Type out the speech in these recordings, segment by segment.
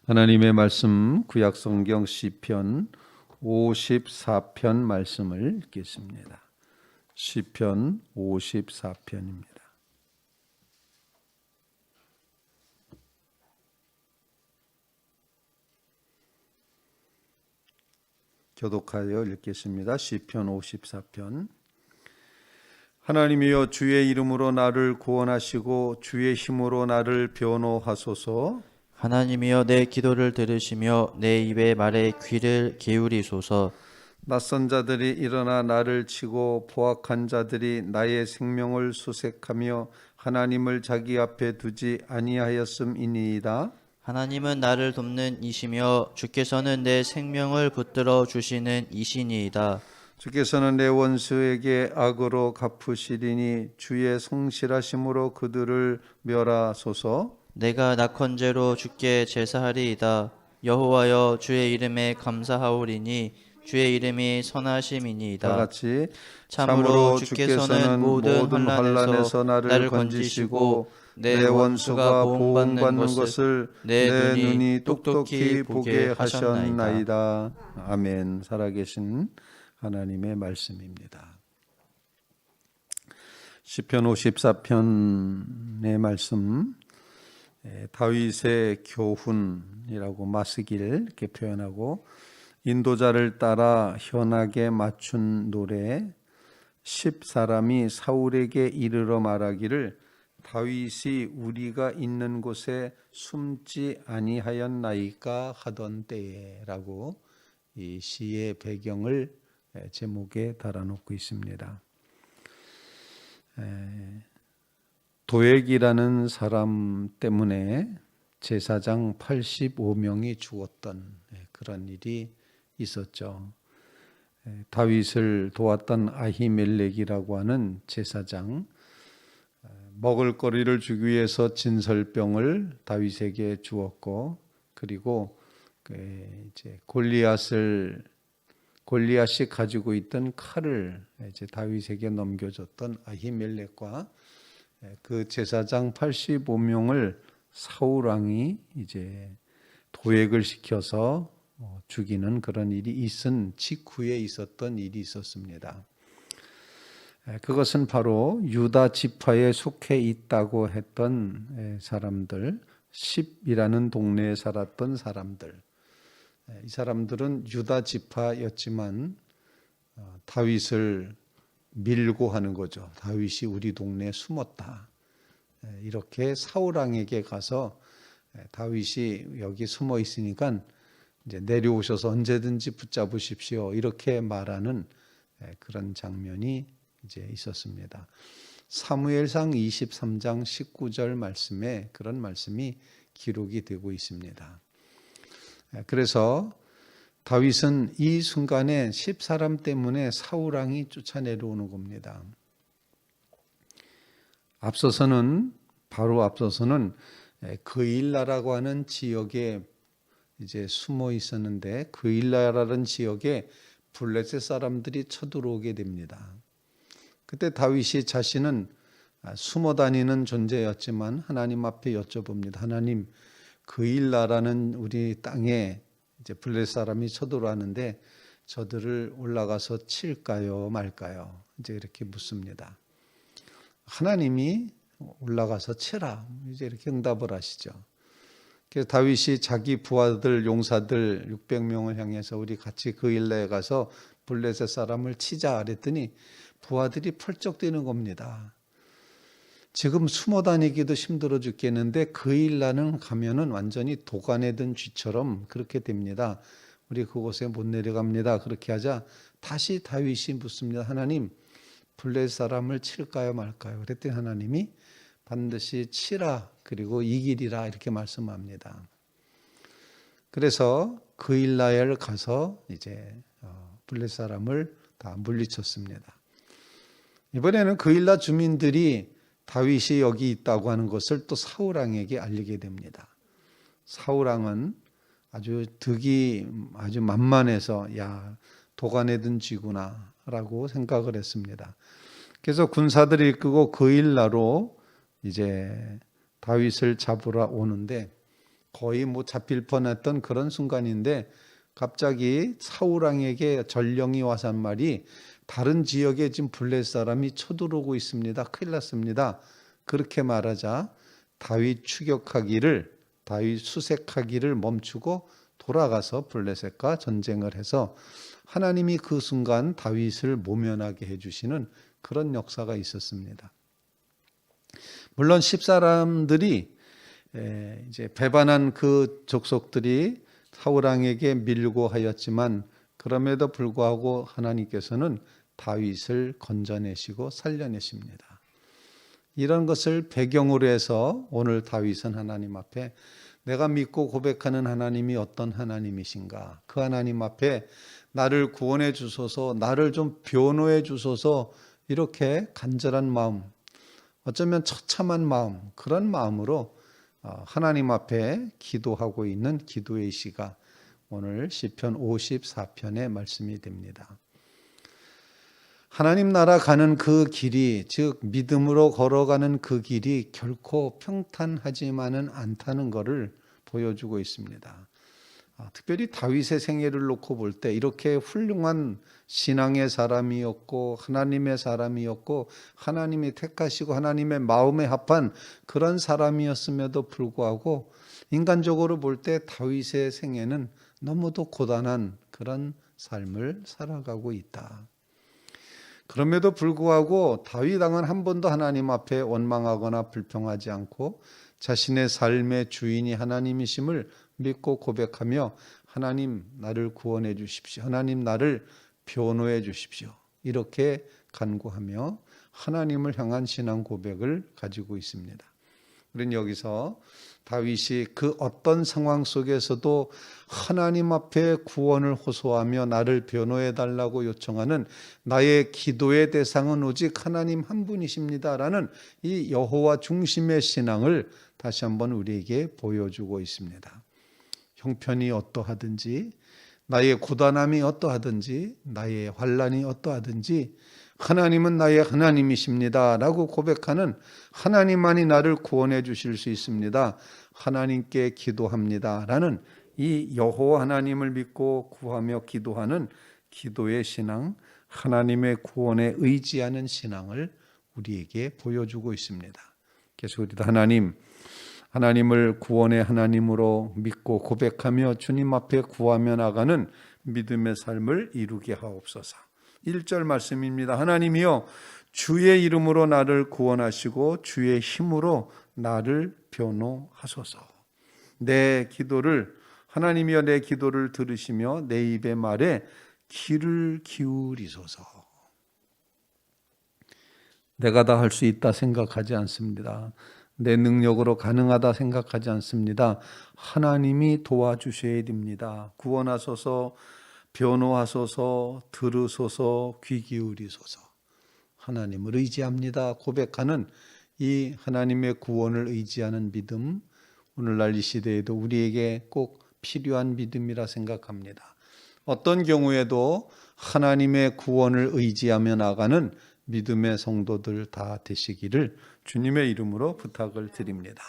하나님의 말씀 구약성경 시편 54편 말씀을 읽겠습니다. 시편 54편입니다. 교독하여 읽겠습니다. 시편 54편. 하나님이여, 주의 이름으로 나를 구원하시고 주의 힘으로 나를 변호하소서. 하나님이여, 내 기도를 들으시며 내 입의 말에 귀를 기울이소서. 낯선 자들이 일어나 나를 치고 포악한 자들이 나의 생명을 수색하며 하나님을 자기 앞에 두지 아니하였음이니이다. 하나님은 나를 돕는 이시며 주께서는 내 생명을 붙들어 주시는 이시니이다. 주께서는 내 원수에게 악으로 갚으시리니 주의 성실하심으로 그들을 멸하소서. 내가 낙헌제로 주께 제사하리이다. 여호와여, 주의 이름에 감사하오리니 주의 이름이 다 선하심이니이다. 같이. 참으로 주께서는 모든 환난에서 나를 건지시고 내 원수가 보응받는 것을 내 눈이 똑똑히 보게 하셨나이다. 아멘. 살아계신 하나님의 말씀입니다. 시편 54편의 말씀, 다윗의 교훈이라고 마스길 이렇게 표현하고, 인도자를 따라 현악에 맞춘 노래, 10사람이 사울에게 이르러 말하기를 다윗이 우리가 있는 곳에 숨지 아니하였나이까 하던 때에라고 이 시의 배경을 제목에 달아놓고 있습니다. 도액이라는 사람 때문에 제사장 85명이 죽었던 그런 일이 있었죠. 다윗을 도왔던 아히멜렉이라고 하는 제사장, 먹을거리를 주기 위해서 진설병을 다윗에게 주었고, 그리고 이제 골리앗이 가지고 있던 칼을 이제 다윗에게 넘겨줬던 아히멜렉과 그 제사장 85명을 사울 왕이 이제 도액을 시켜서 죽이는 그런 일이 있은 직후에 있었던 일이 있었습니다. 그것은 바로 유다 지파에 속해 있다고 했던 사람들, 10이라는 동네에 살았던 사람들, 이 사람들은 유다 지파였지만 다윗을 밀고 하는 거죠. 다윗이 우리 동네에 숨었다. 이렇게 사울 왕에게 가서 다윗이 여기 숨어 있으니까 이제 내려오셔서 언제든지 붙잡으십시오. 이렇게 말하는 그런 장면이 이제 있었습니다. 사무엘상 23장 19절 말씀에 그런 말씀이 기록이 되고 있습니다. 그래서 다윗은 이 순간에 10사람 때문에 사울 왕이 쫓아내려오는 겁니다. 바로 앞서서는 그일라라고 하는 지역에 이제 숨어 있었는데, 그일라라는 지역에 블레셋 사람들이 쳐들어오게 됩니다. 그때 다윗이 자신은 숨어 다니는 존재였지만 하나님 앞에 여쭤봅니다. 하나님, 그일라라는 우리 땅에 이제 블레셋 사람이 쳐들어왔는데 저들을 올라가서 칠까요 말까요? 이제 이렇게 묻습니다. 하나님이 올라가서 치라, 이제 이렇게 응답을 하시죠. 그래서 다윗이 자기 부하들, 용사들 600명을 향해서 우리 같이 그일라에 가서 블레셋 사람을 치자 그랬더니 부하들이 펄쩍 뛰는 겁니다. 지금 숨어 다니기도 힘들어 죽겠는데 그일라는 가면은 완전히 도간에 든 쥐처럼 그렇게 됩니다. 우리 그곳에 못 내려갑니다. 그렇게 하자 다시 다윗이 묻습니다. 하나님, 블레셋 사람을 칠까요 말까요? 그랬더니 하나님이 반드시 치라, 그리고 이기리라, 이렇게 말씀합니다. 그래서 그일라에 가서 이제 블레셋 사람을 다 물리쳤습니다. 이번에는 그일라 주민들이 다윗이 여기 있다고 하는 것을 또 사울 왕에게 알리게 됩니다. 사울 왕은 아주 득이 아주 만만해서 야, 도간에 든 쥐구나라고 생각을 했습니다. 그래서 군사들을 이끌고 그일라로 이제 다윗을 잡으러 오는데 거의 뭐 잡힐 뻔했던 그런 순간인데 갑자기 사울 왕에게 전령이 와서 한 말이 다른 지역에 지금 블레셋 사람이 쳐들어오고 있습니다. 큰일 났습니다. 그렇게 말하자 다윗 수색하기를 멈추고 돌아가서 블레셋과 전쟁을 해서 하나님이 그 순간 다윗을 모면하게 해주시는 그런 역사가 있었습니다. 물론 10사람들이 이제 배반한 그 족속들이 사울 왕에게 밀고 하였지만 그럼에도 불구하고 하나님께서는 다윗을 건져내시고 살려내십니다. 이런 것을 배경으로 해서 오늘 다윗은 하나님 앞에 내가 믿고 고백하는 하나님이 어떤 하나님이신가, 그 하나님 앞에 나를 구원해 주소서, 나를 좀 변호해 주소서, 이렇게 간절한 마음, 어쩌면 처참한 마음, 그런 마음으로 하나님 앞에 기도하고 있는 기도의 시가 오늘 시편 54편의 말씀이 됩니다. 하나님 나라 가는 그 길이, 즉 믿음으로 걸어가는 그 길이 결코 평탄하지만은 않다는 것을 보여주고 있습니다. 특별히 다윗의 생애를 놓고 볼 때 이렇게 훌륭한 신앙의 사람이었고 하나님의 사람이었고 하나님이 택하시고 하나님의 마음에 합한 그런 사람이었음에도 불구하고 인간적으로 볼 때 다윗의 생애는 너무도 고단한 그런 삶을 살아가고 있다. 그럼에도 불구하고 다윗 왕은 한 번도 하나님 앞에 원망하거나 불평하지 않고 자신의 삶의 주인이 하나님이심을 믿고 고백하며 하나님 나를 구원해 주십시오. 하나님 나를 변호해 주십시오. 이렇게 간구하며 하나님을 향한 신앙 고백을 가지고 있습니다. 우리는 여기서 다윗이 그 어떤 상황 속에서도 하나님 앞에 구원을 호소하며 나를 변호해 달라고 요청하는 나의 기도의 대상은 오직 하나님 한 분이십니다라는 이 여호와 중심의 신앙을 다시 한번 우리에게 보여주고 있습니다. 형편이 어떠하든지 나의 고단함이 어떠하든지 나의 환난이 어떠하든지 하나님은 나의 하나님이십니다 라고 고백하는 하나님만이 나를 구원해 주실 수 있습니다. 하나님께 기도합니다 라는 이 여호와 하나님을 믿고 구하며 기도하는 기도의 신앙, 하나님의 구원에 의지하는 신앙을 우리에게 보여주고 있습니다. 그래서 우리도 하나님을 구원의 하나님으로 믿고 고백하며 주님 앞에 구하며 나가는 믿음의 삶을 이루게 하옵소서. 1절 말씀입니다. 하나님이여 주의 이름으로 나를 구원하시고 주의 힘으로 나를 변호하소서. 내 기도를 하나님이여 내 기도를 들으시며 내 입의 말에 귀를 기울이소서. 내가 다 할 수 있다 생각하지 않습니다. 내 능력으로 가능하다 생각하지 않습니다. 하나님이 도와주셔야 됩니다. 구원하소서, 변호하소서, 들으소서, 귀 기울이소서. 하나님을 의지합니다. 고백하는 이 하나님의 구원을 의지하는 믿음, 오늘날 이 시대에도 우리에게 꼭 필요한 믿음이라 생각합니다. 어떤 경우에도 하나님의 구원을 의지하며 나가는 믿음의 성도들 다 되시기를 주님의 이름으로 부탁을 드립니다.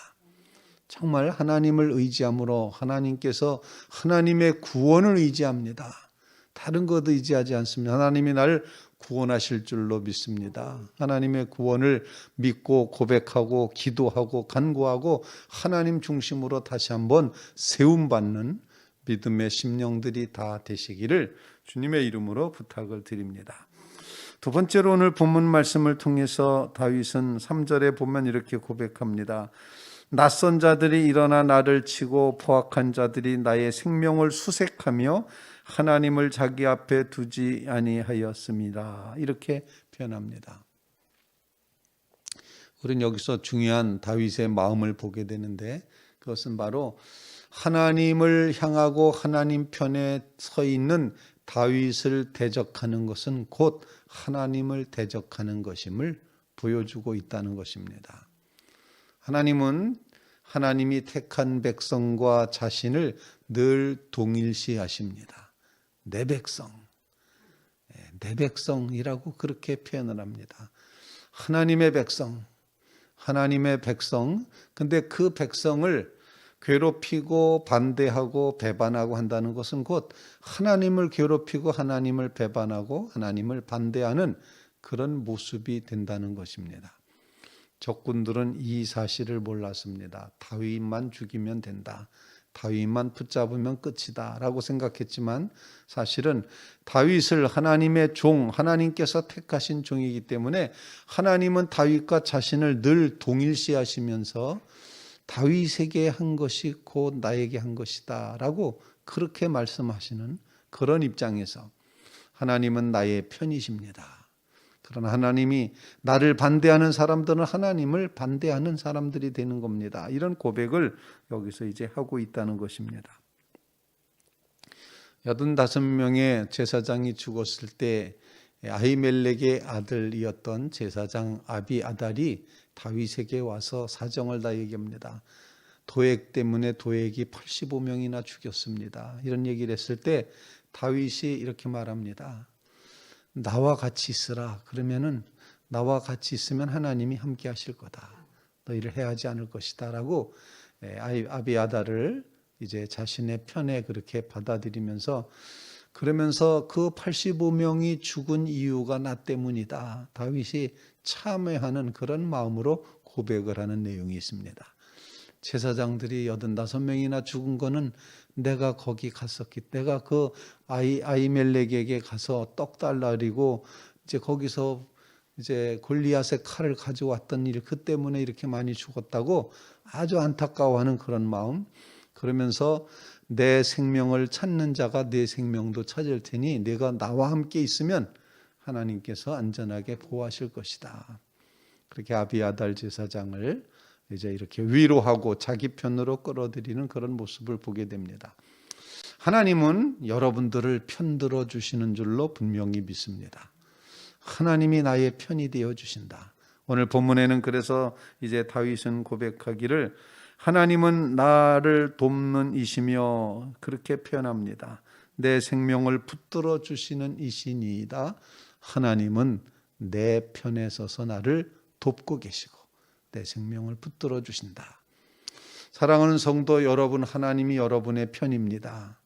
정말 하나님을 의지함으로 하나님께서 하나님의 구원을 의지합니다. 다른 것 의지하지 않습니다. 하나님이 나를 구원하실 줄로 믿습니다. 하나님의 구원을 믿고 고백하고 기도하고 간구하고 하나님 중심으로 다시 한번 세움받는 믿음의 심령들이 다 되시기를 주님의 이름으로 부탁을 드립니다. 두 번째로 오늘 본문 말씀을 통해서 다윗은 3절에 보면 이렇게 고백합니다. 낯선 자들이 일어나 나를 치고 포악한 자들이 나의 생명을 수색하며 하나님을 자기 앞에 두지 아니하였습니다. 이렇게 표현합니다. 우리는 여기서 중요한 다윗의 마음을 보게 되는데 그것은 바로 하나님을 향하고 하나님 편에 서 있는 다윗을 대적하는 것은 곧 하나님을 대적하는 것임을 보여주고 있다는 것입니다. 하나님은 하나님이 택한 백성과 자신을 늘 동일시하십니다. 내 백성이라고 그렇게 표현을 합니다. 하나님의 백성. 근데 그 백성을 괴롭히고 반대하고 배반하고 한다는 것은 곧 하나님을 괴롭히고 하나님을 배반하고 하나님을 반대하는 그런 모습이 된다는 것입니다. 적군들은 이 사실을 몰랐습니다. 다윗만 죽이면 된다. 다윗만 붙잡으면 끝이다 라고 생각했지만 사실은 다윗을 하나님의 종, 하나님께서 택하신 종이기 때문에 하나님은 다윗과 자신을 늘 동일시하시면서 다윗에게 한 것이 곧 나에게 한 것이다 라고 그렇게 말씀하시는 그런 입장에서 하나님은 나의 편이십니다. 그러나 하나님이 나를 반대하는 사람들은 하나님을 반대하는 사람들이 되는 겁니다. 이런 고백을 여기서 이제 하고 있다는 것입니다. 85명의 제사장이 죽었을 때 아히멜렉의 아들이었던 제사장 아비아달이 다윗에게 와서 사정을 다 얘기합니다. 도액 때문에 도액이 85명이나 죽였습니다. 이런 얘기를 했을 때 다윗이 이렇게 말합니다. 나와 같이 있으라. 그러면은 나와 같이 있으면 하나님이 함께 하실 거다. 너희를 해하지 않을 것이다. 라고 아비아달을 이제 자신의 편에 그렇게 받아들이면서 그러면서 그 85명이 죽은 이유가 나 때문이다. 다윗이 참회하는 그런 마음으로 고백을 하는 내용이 있습니다. 제사장들이 85명이나 죽은 거는 내가 거기 갔었기 내가 그 아히멜렉에게 가서 떡 달라리고 이제 거기서 이제 골리앗의 칼을 가져왔던 일 그 때문에 이렇게 많이 죽었다고 아주 안타까워하는 그런 마음. 그러면서 내 생명을 찾는 자가 내 생명도 찾을 테니 내가 나와 함께 있으면 하나님께서 안전하게 보호하실 것이다. 그렇게 아비아달 제사장을 이제 이렇게 위로하고 자기 편으로 끌어들이는 그런 모습을 보게 됩니다. 하나님은 여러분들을 편들어 주시는 줄로 분명히 믿습니다. 하나님이 나의 편이 되어 주신다. 오늘 본문에는 그래서 이제 다윗은 고백하기를 하나님은 나를 돕는 이시며 그렇게 표현합니다. 내 생명을 붙들어 주시는 이시니이다. 하나님은 내 편에 서서 나를 돕고 계시고 내 생명을 붙들어 주신다. 사랑하는 성도 여러분, 하나님이 여러분의 편입니다.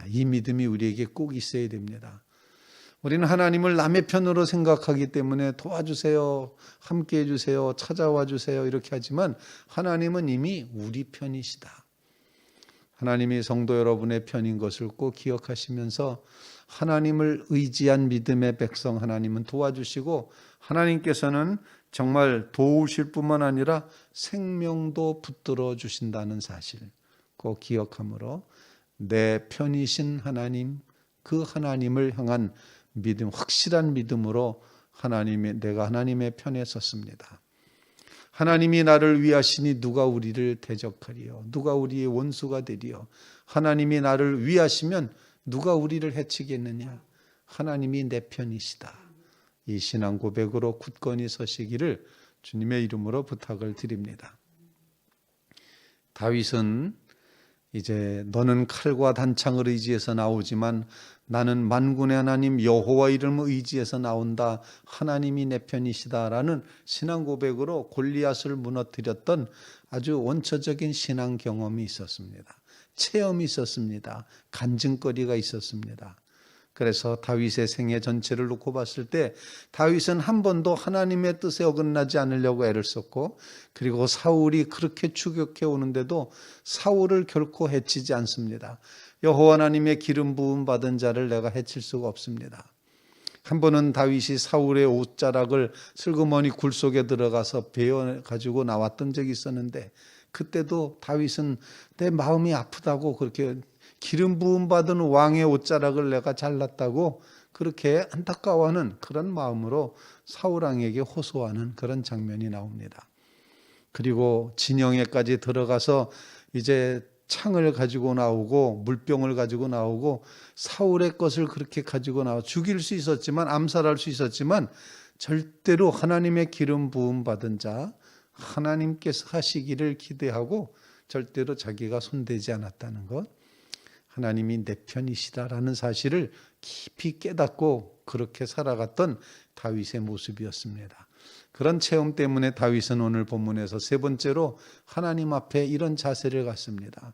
이 믿음이 우리에게 꼭 있어야 됩니다. 우리는 하나님을 남의 편으로 생각하기 때문에 도와주세요, 함께해 주세요, 찾아와 주세요 이렇게 하지만 하나님은 이미 우리 편이시다. 하나님이 성도 여러분의 편인 것을 꼭 기억하시면서 하나님을 의지한 믿음의 백성 하나님은 도와주시고 하나님께서는 정말 도우실 뿐만 아니라 생명도 붙들어 주신다는 사실 꼭 기억하므로 내 편이신 하나님, 그 하나님을 향한 믿음, 확실한 믿음으로 내가 하나님의 편에 섰습니다. 하나님이 나를 위하시니 누가 우리를 대적하리요? 누가 우리의 원수가 되리요? 하나님이 나를 위하시면 누가 우리를 해치겠느냐? 하나님이 내 편이시다. 이 신앙 고백으로 굳건히 서시기를 주님의 이름으로 부탁을 드립니다. 다윗은 이제 너는 칼과 단창을 의지해서 나오지만 나는 만군의 하나님 여호와 이름을 의지해서 나온다. 하나님이 내 편이시다라는 신앙 고백으로 골리앗을 무너뜨렸던 아주 원초적인 신앙 경험이 있었습니다. 체험이 있었습니다. 간증거리가 있었습니다. 그래서 다윗의 생애 전체를 놓고 봤을 때 다윗은 한 번도 하나님의 뜻에 어긋나지 않으려고 애를 썼고 그리고 사울이 그렇게 추격해 오는데도 사울을 결코 해치지 않습니다. 여호와 하나님의 기름 부음 받은 자를 내가 해칠 수가 없습니다. 한 번은 다윗이 사울의 옷자락을 슬그머니 굴 속에 들어가서 베어 가지고 나왔던 적이 있었는데 그때도 다윗은 내 마음이 아프다고 그렇게 기름 부음 받은 왕의 옷자락을 내가 잘랐다고 그렇게 안타까워하는 그런 마음으로 사울 왕에게 호소하는 그런 장면이 나옵니다. 그리고 진영에까지 들어가서 이제 창을 가지고 나오고 물병을 가지고 나오고 사울의 것을 그렇게 가지고 나와 죽일 수 있었지만 암살할 수 있었지만 절대로 하나님의 기름 부음 받은 자 하나님께서 하시기를 기대하고 절대로 자기가 손대지 않았다는 것, 하나님이 내 편이시다라는 사실을 깊이 깨닫고 그렇게 살아갔던 다윗의 모습이었습니다. 그런 체험 때문에 다윗은 오늘 본문에서 세 번째로 하나님 앞에 이런 자세를 갖습니다.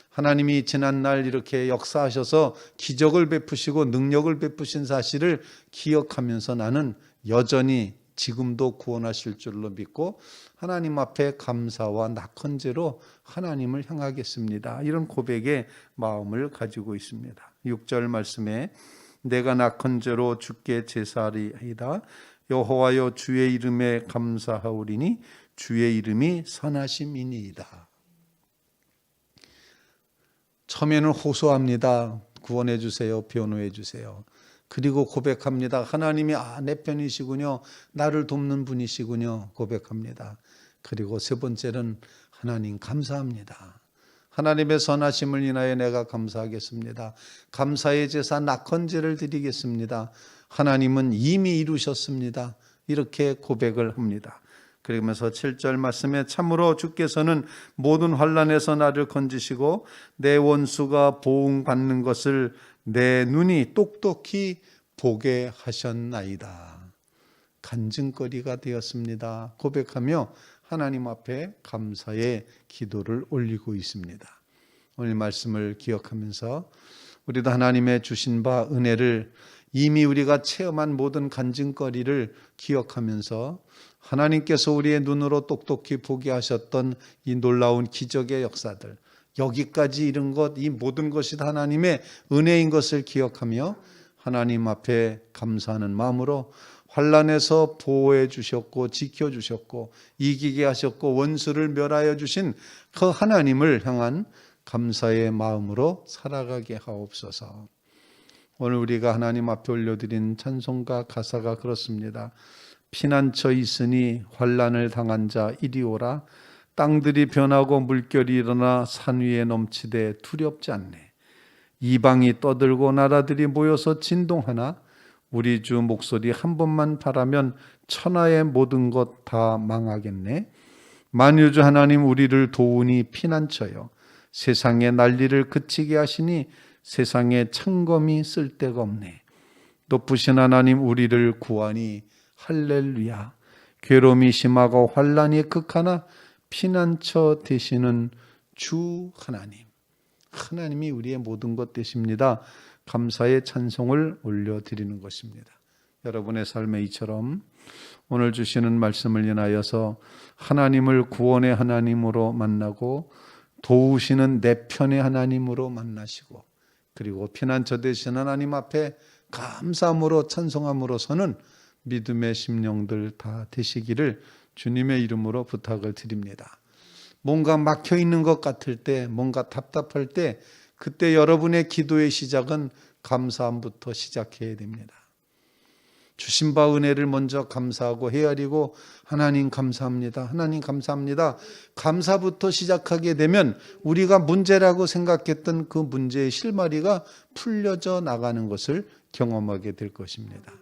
하나님이 지난날 이렇게 역사하셔서 기적을 베푸시고 능력을 베푸신 사실을 기억하면서 나는 여전히 지금도 구원하실 줄로 믿고 하나님 앞에 감사와 낙헌제로 하나님을 향하겠습니다. 이런 고백의 마음을 가지고 있습니다. 6절 말씀에 내가 낙헌제로 주께 제사하리이다. 여호와여 주의 이름에 감사하오리니 주의 이름이 선하심이니이다. 처음에는 호소합니다. 구원해 주세요. 변호해 주세요. 그리고 고백합니다. 하나님이 내 편이시군요. 나를 돕는 분이시군요. 고백합니다. 그리고 세 번째는 하나님 감사합니다. 하나님의 선하심을 인하여 내가 감사하겠습니다. 감사의 제사 낙헌제를 드리겠습니다. 하나님은 이미 이루셨습니다. 이렇게 고백을 합니다. 그러면서 7절 말씀에 참으로 주께서는 모든 환난에서 나를 건지시고 내 원수가 보응받는 것을 내 눈이 똑똑히 보게 하셨나이다. 간증거리가 되었습니다. 고백하며 하나님 앞에 감사의 기도를 올리고 있습니다. 오늘 말씀을 기억하면서 우리도 하나님의 주신 바 은혜를 이미 우리가 체험한 모든 간증거리를 기억하면서 하나님께서 우리의 눈으로 똑똑히 보게 하셨던 이 놀라운 기적의 역사들, 여기까지 이른 것, 이 모든 것이 다 하나님의 은혜인 것을 기억하며 하나님 앞에 감사하는 마음으로 환난에서 보호해 주셨고 지켜 주셨고 이기게 하셨고 원수를 멸하여 주신 그 하나님을 향한 감사의 마음으로 살아가게 하옵소서. 오늘 우리가 하나님 앞에 올려드린 찬송가 가사가 그렇습니다. 피난처 있으니 환난을 당한 자 이리 오라. 땅들이 변하고 물결이 일어나 산 위에 넘치되 두렵지 않네. 이방이 떠들고 나라들이 모여서 진동하나 우리 주 목소리 한 번만 바라면 천하의 모든 것 다 망하겠네. 만유주 하나님 우리를 도우니 피난처여. 세상의 난리를 그치게 하시니 세상에 창검이 쓸데가 없네. 높으신 하나님 우리를 구하니 할렐루야. 괴로움이 심하고 환난이 극하나 피난처 되시는 주 하나님. 하나님이 우리의 모든 것 되십니다. 감사의 찬송을 올려드리는 것입니다. 여러분의 삶에 이처럼 오늘 주시는 말씀을 인하여서 하나님을 구원의 하나님으로 만나고 도우시는 내 편의 하나님으로 만나시고 그리고 피난처 되신 하나님 앞에 감사함으로 찬송함으로서는 믿음의 심령들 다 되시기를 주님의 이름으로 부탁을 드립니다. 뭔가 막혀 있는 것 같을 때, 뭔가 답답할 때 그때 여러분의 기도의 시작은 감사함부터 시작해야 됩니다. 주신 바 은혜를 먼저 감사하고 헤아리고 하나님 감사합니다. 하나님 감사합니다. 감사부터 시작하게 되면 우리가 문제라고 생각했던 그 문제의 실마리가 풀려져 나가는 것을 경험하게 될 것입니다.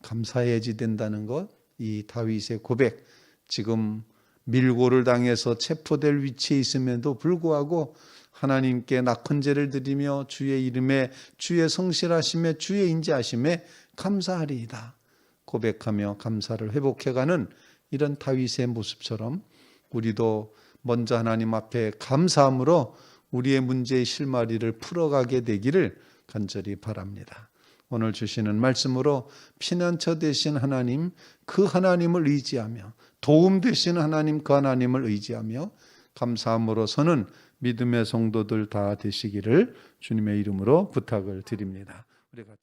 감사해야지 된다는 것, 이 다윗의 고백, 지금 밀고를 당해서 체포될 위치에 있음에도 불구하고 하나님께 낙헌제를 드리며 주의 이름에 주의 성실하심에 주의 인자하심에 감사하리이다 고백하며 감사를 회복해가는 이런 다윗의 모습처럼 우리도 먼저 하나님 앞에 감사함으로 우리의 문제의 실마리를 풀어가게 되기를 간절히 바랍니다. 오늘 주시는 말씀으로 피난처 되신 하나님, 그 하나님을 의지하며 도움 되신 하나님, 그 하나님을 의지하며 감사함으로서는 믿음의 성도들 다 되시기를 주님의 이름으로 부탁을 드립니다. 우리가